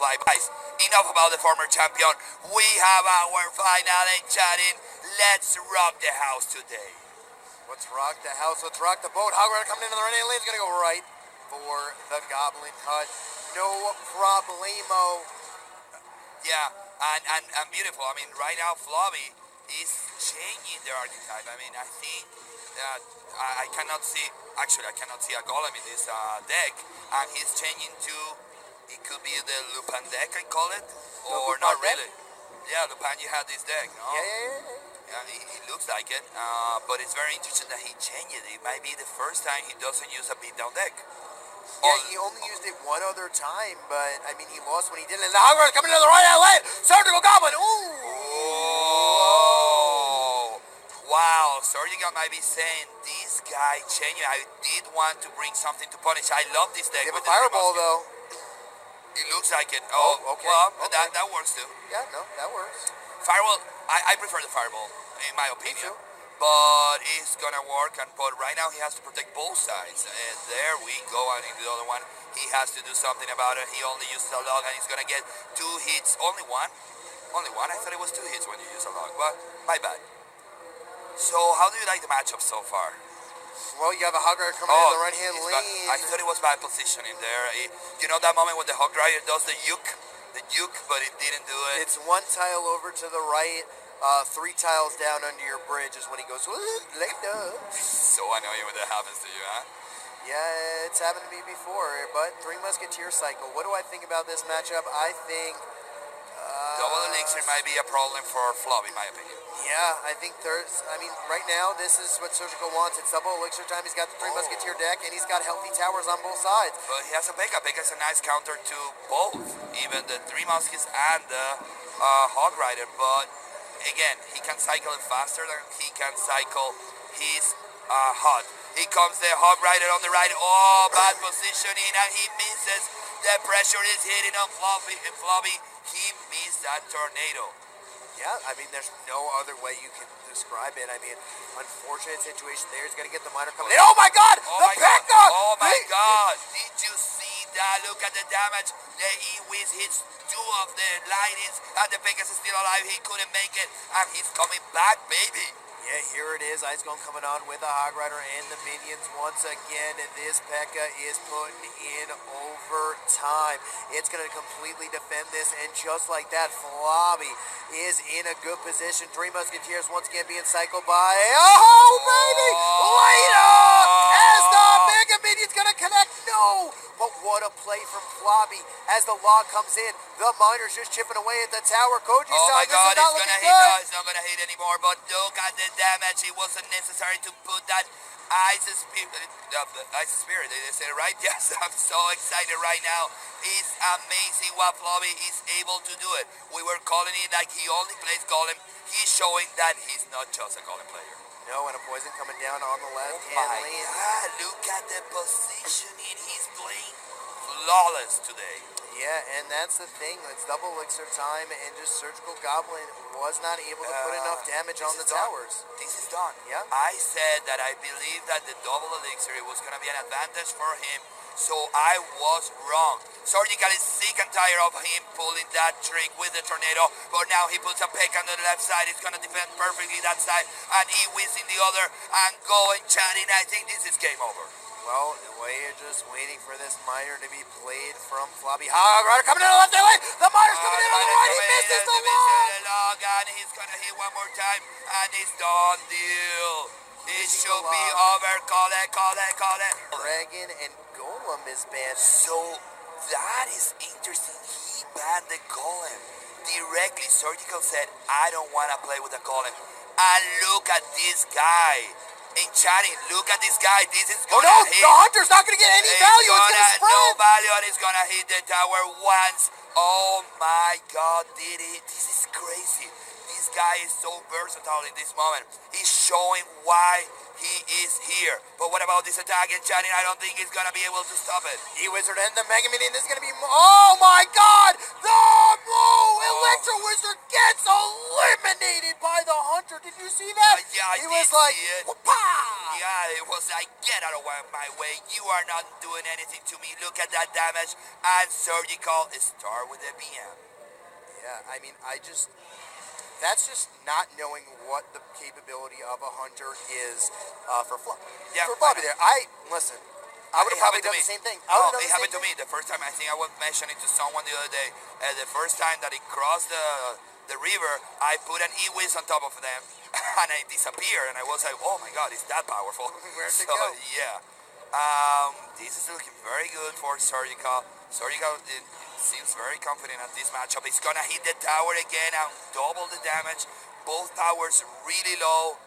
Guys, enough about the former champion. We have our final chatting. Let's rock the house today. Let's rock the house. Let's rock the boat. Hogwarts coming into the right lane is going to go right for the Goblin cut. No problemo. Yeah, and beautiful. I mean, right now Flobby is changing the archetype. I mean, I think that I cannot see. Actually, I cannot see a golem in this deck, and he's changing to. It could be the Lupin deck, I call it, or not really. Yeah, Lupin, you had this deck, no? Yeah, it looks like it, but it's very interesting that he changed it. It might be the first time he doesn't use a beatdown deck. Yeah, he only used it one other time, but, I mean, he lost when he did it. And the Hogwarts coming to the right lane! Surgical Goblin! Ooh! Wow, Surgical might be saying, this guy changed. I did want to bring something to punish. I love this deck. They have a Fireball, though. It looks like it. Oh, okay. Well, okay. That works too. Yeah, no, that works. Fireball, I prefer the Fireball, in my opinion. But it's gonna work, but right now he has to protect both sides. And there we go, and in the other one, he has to do something about it. He only uses a log, and he's gonna get 2 hits. Only one? Only one? I thought it was 2 hits when you use a log, but my bad. So, how do you like the matchup so far? Well, you have a Hog Rider coming in the right-hand lane. I thought it was bad positioning there. You know that moment when the Hog Rider does the juke, but it didn't do it? It's 1 tile over to the right, 3 tiles down under your bridge is when he goes, like that. So annoying when that happens to you, huh? Yeah, it's happened to me before, but 3 Musketeer cycle. What do I think about this matchup? I think... Double Elixir might be a problem for Flobby, in my opinion. Yeah, I think right now, this is what Surgical wants. It's double Elixir time. He's got the 3 Musketeer deck, and he's got healthy towers on both sides. But he has a Epica. Epica's a nice counter to both, even the 3 Muskets and the Hog Rider. But, again, he can cycle it faster than he can cycle his HUD. Here comes the Hog Rider on the right. Oh, bad positioning, and he misses. The pressure is hitting on Flobby. He missed that tornado. Yeah, I mean, there's no other way you can describe it. I mean, unfortunate situation there. He's going to get the miner coming in. Oh, my God! The Epica! Oh, my God! Did you see that? Look at the damage. The E-Wiz hits 2 of the lightnings, and the Epica is still alive. He couldn't make it, and he's coming back, baby. Yeah, here it is. Ice Golem coming on with the Hog Rider and the minions once again. This Epica is putting in overtime. It's going to completely defend this, and just like that, Flobby is in a good position. 3 Musketeers once again being cycled by... Oh, baby! Later! As the Mega Minion's going to connect. No! But what a play from Flobby as the log comes in. The miner's just chipping away at the tower. Koji's my God, this is not looking good. No, it's not going to hit anymore, but look at the damage. It wasn't necessary to put that Ice Spirit, did they say it right? Yes, I'm so excited right now. It's amazing what Flobby is able to do it. We were calling it like he only plays Golem. He's showing that he's not just a Golem player. No, and a poison coming down on the left-hand lane. God, look at the positioning. He's playing flawless today. Yeah, and that's the thing. It's double elixir time, and just Surgical Goblin was not able to put enough damage on the towers. This is done. Yeah. I said that I believe that the double elixir was going to be an advantage for him, so I was wrong. Surgical is sick and tired of him pulling that trick with the tornado, but now he puts a peck on the left side. He's going to defend perfectly that side, and he wins in the other, and going chatting. I think this is game over. Well, we're just waiting for this miner to be played from Flobby. Hog Rider coming in on the left lane. The miner's coming in on the right. He misses the log. And he's going to hit one more time, and it's done deal. It should be over. Call it. Dragon and Golem is banned. So that is interesting. He banned the Golem directly. Surgical said, I don't want to play with the Golem. And look at this guy. In chatting, look at this guy. This is gonna hit. The Hunter's not gonna get any value. It's gonna spread. No value, and it's gonna hit the tower once. Oh my God, did it? This is crazy. This guy is so versatile in this moment. He's showing why he is here. But what about this attack in chatting? I don't think he's gonna be able to stop it. E-Wizard and the Mega Minion is gonna be... Oh my God! The Electro Wizard gets eliminated by the Hunter. Did you see that? Yeah, he was like... Yeah, it was was like, get out of my way. You are not doing anything to me. Look at that damage. And Surgical start with the BM. Yeah, I mean, that's just not knowing what the capability of a hunter is for Flobby there. Listen, I would have probably done the same thing. It happened to me the first time. I think I was mentioning to someone the other day. The first time that it crossed the river, I put an E-Wiz on top of them, and I disappeared. And I was like, oh my god, it's that powerful. Where'd it go? Yeah. This is looking very good for Surgical. Surgical seems very confident at this matchup. He's gonna hit the tower again and double the damage. Both towers really low.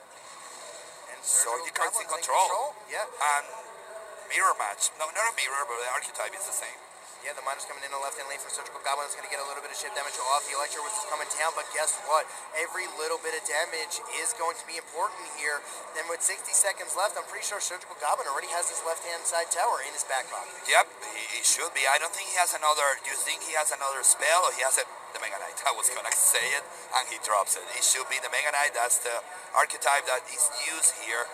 And Surgical's in control. Yeah. And mirror match. No, not a mirror, but the archetype is the same. Yeah, the miner's coming in the left-hand lane for Surgical Goblin. Is going to get a little bit of ship damage off. The Electro was coming down, but guess what? Every little bit of damage is going to be important here. And with 60 seconds left, I'm pretty sure Surgical Goblin already has his left-hand side tower in his back pocket. Yep, he should be. I don't think he has another... Do you think he has another spell, or he has the Mega Knight? I was going to say it, and he drops it. It should be the Mega Knight. That's the archetype that is used here.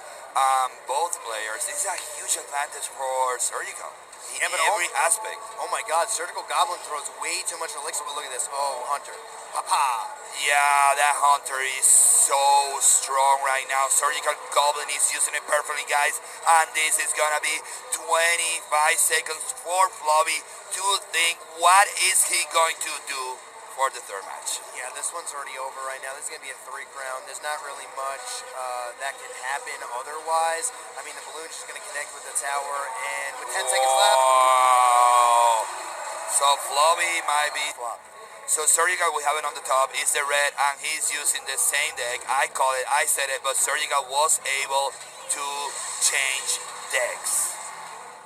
Both players. This is a huge advantage for Surgical. In every aspect. Oh my god, Surgical Goblin throws way too much elixir, but look at this. Oh, Hunter. Papa. Yeah, that Hunter is so strong right now. Surgical Goblin is using it perfectly, guys. And this is gonna be 25 seconds for Flobby to think what is he going to do for the third match. Yeah, this one's already over right now. This is going to be a 3-crown. There's not really much that can happen otherwise. I mean, the balloon's just going to connect with the tower, and with 10 seconds left... So Flobby might be... So Surgical, we have it on the top, is the red, and he's using the same deck. I call it, I said it, but Surgical was able to change decks.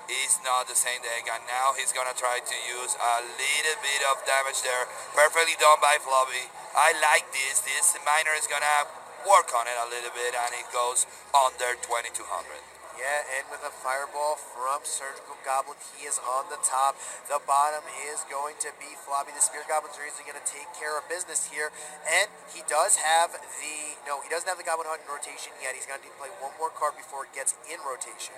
It's not the same deck, and now he's gonna try to use a little bit of damage there. Perfectly done by Flobby. I like this. This miner is gonna work on it a little bit, and it goes under 2200. Yeah, and with a fireball from Surgical Goblin, he is on the top. The bottom is going to be Flobby. The Spear Goblins are easily going to take care of business here, and he does have the he doesn't have the Goblin Hunt in rotation yet. He's going to need to play one more card before it gets in rotation.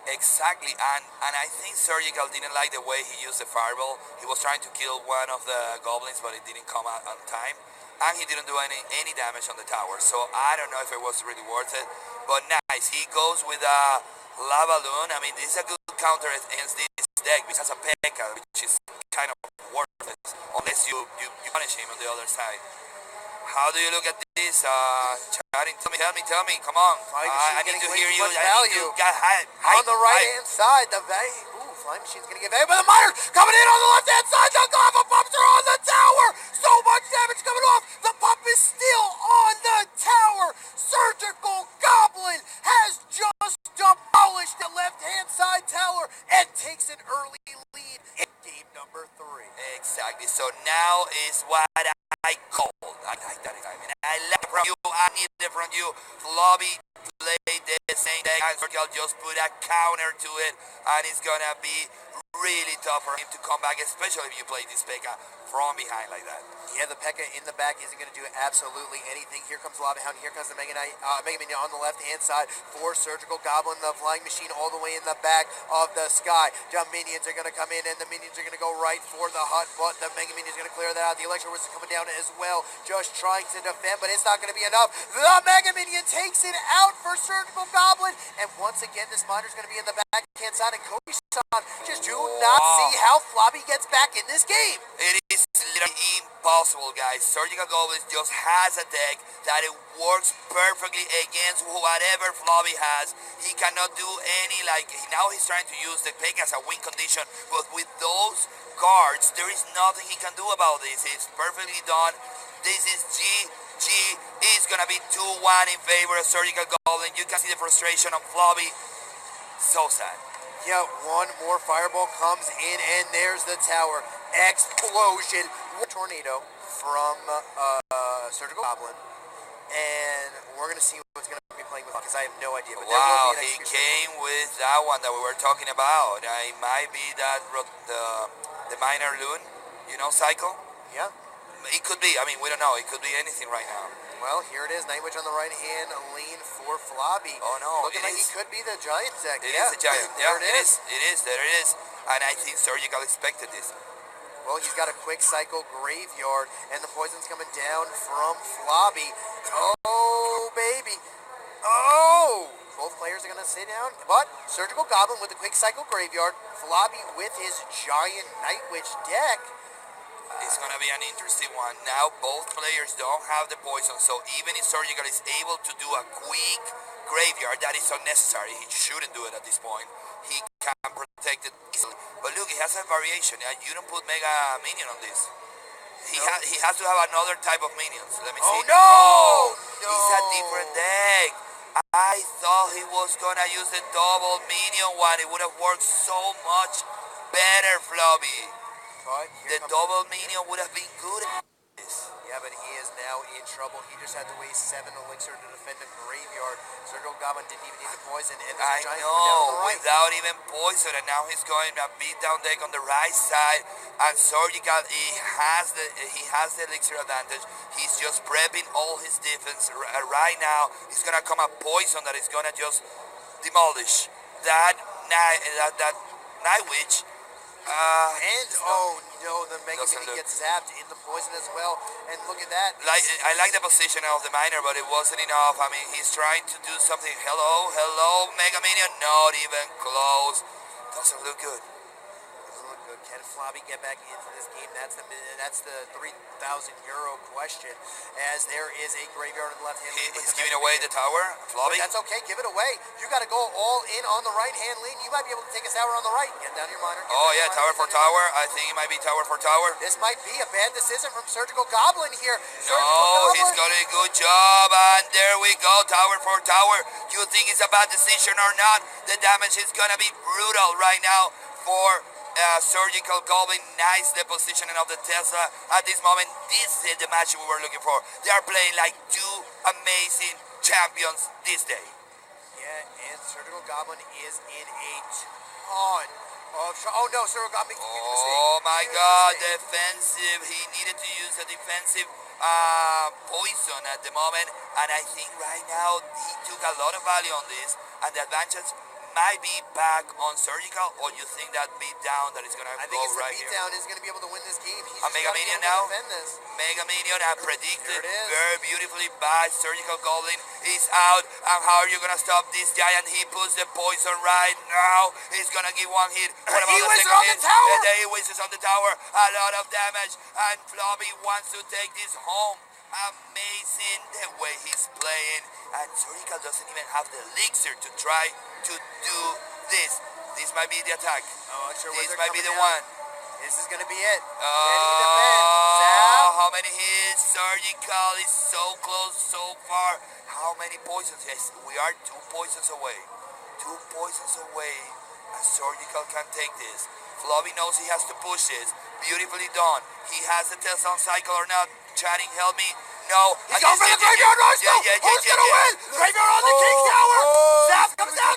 Exactly, and I think Surgical didn't like the way he used the fireball. He was trying to kill one of the goblins, but it didn't come out on time, and he didn't do any damage on the tower. So I don't know if it was really worth it, but nice. He goes with a lava balloon. I mean, this is a good counter against this deck because of Epica, which is kind of worthless unless you punish him on the other side. How do you look at this? Chatting, tell me, come on. I need to hear you. On the right-hand side, the value. Ooh, Flying Machine's going to get value, but the miner coming in on the left-hand side. The lava pumps are on the tower. So much damage coming off. The pump is still on the tower. Surgical Goblin has just demolished the left-hand side tower and takes an early lead in game number 3. Exactly. So now is what I called. I like that. I mean, I like it from you. I need it from you. Flobby played the same deck, and Surgical just put a counter to it, and it's gonna be really tough for him to come back, especially if you play this P.E.K.K.A. from behind like that. Yeah, the P.E.K.K.A. in the back isn't going to do absolutely anything. Here comes Lava Hound. Here comes the Mega Minion on the left-hand side for Surgical Goblin. The Flying Machine all the way in the back of the sky. The Minions are going to come in, and the Minions are going to go right for the hut, but the Mega Minion is going to clear that out. The Electro Wizard is coming down as well, just trying to defend, but it's not going to be enough. The Mega Minion takes it out for Surgical Goblin, and once again, this miner's going to be in the backhand side, and Cody-san just do not see how Flobby gets back in this game. It is literally impossible, guys. Surgical Goblin just has a deck that it works perfectly against whatever Flobby has. He cannot do any, now he's trying to use the P.E.K.K.A. as a win condition, but with those cards, there is nothing he can do about this. It's perfectly done. This is GG. Is gonna be 2-1 in favor of Surgical Goblin. You can see the frustration of Flobby. So sad. Yeah, one more fireball comes in, and there's the tower. Explosion. Tornado from Surgical Goblin. And we're going to see what's going to be playing with, because I have no idea. But wow, he came with that one that we were talking about. It might be that the Miner Loon, cycle? Yeah. It could be. I mean, we don't know. It could be anything right now. Well, here it is. Night Witch on the right hand, lean for Flobby. Oh no, Looking like he could be the Giant deck. It is a Giant. There Yeah, it is. There it is. And I think Surgical expected this. Well, he's got a quick cycle graveyard, and the poison's coming down from Flobby. Oh, baby. Oh! Both players are going to sit down, but Surgical Goblin with a quick cycle graveyard, Flobby with his Giant Night Witch deck. It's going to be an interesting one. Now both players don't have the poison, so even if Surgical is able to do a quick graveyard, that is unnecessary. He shouldn't do it at this point. He can protect it easily. But look, he has a variation. You don't put Mega Minion on this. He has to have another type of minions. Let me see. Oh, no! It's a different deck. I thought he was going to use the double minion one. It would have worked so much better, Flobby. But the double minion would have been good at this. Yeah, but he is now in trouble. He just had to waste 7 elixir to defend a graveyard. Surgical Goblin didn't even need the poison. And I Giant know, right. without even poison, and now he's going a beat down deck on the right side. And Surgical, he has the elixir advantage. He's just prepping all his defense right now. He's gonna come a poison that is gonna just demolish that Night Witch. Oh no, the Mega Mini gets zapped in the poison as well. And look at that. I like the position of the miner, but it wasn't enough. I mean, he's trying to do something. Hello, Mega Minion. Not even close. Doesn't look good. Doesn't look good. Can Flobby get back into this game? That's the €3,000 question. As there is a graveyard on the left hand. He's giving away the tower, Flobby. That's okay. Give it away. You got to go all in on the right hand lane. You might be able to take a tower on the right. Get down your miner. Oh yeah, tower for tower. I think it might be tower for tower. This might be a bad decision from Surgical Goblin here. No, he's got a good job, and there we go, tower for tower. You think it's a bad decision or not? The damage is gonna be brutal right now for Surgical Goblin. Nice the positioning of the Tesla at this moment. This is the match we were looking for. They are playing like two amazing champions this day. Yeah, and Surgical Goblin is in a ton of oh no, Surgical Goblin makes a huge mistake. Oh my God, defensive. He needed to use a defensive poison at the moment, and I think right now he took a lot of value on this, and the advantage might be back on Surgical, or you think that beat down that is going to go right here? I think it's the beat down is going to be able to win this game. He's a Mega Minion now. Mega Minion, and predicted very beautifully by Surgical Goblin is out. And how are you going to stop this Giant? He puts the poison right now. He's going to give one hit. What about the second hit? The Wizards on the tower. A lot of damage. And Flobby wants to take this home. Amazing the way he's playing. And Surgical doesn't even have the elixir to try to do this. This might be the attack. This might be the one. This is going to be it. How many hits? Surgical is so close so far. How many poisons? Yes, we are 2 poisons away. 2 poisons away. And Surgical can take this. Flobby knows he has to push this. Beautifully done. He has the Tesla on cycle or not. Chatting, help me. No. He's going for the graveyard. Who's going to win? Graveyard on the King Tower. Zap comes down.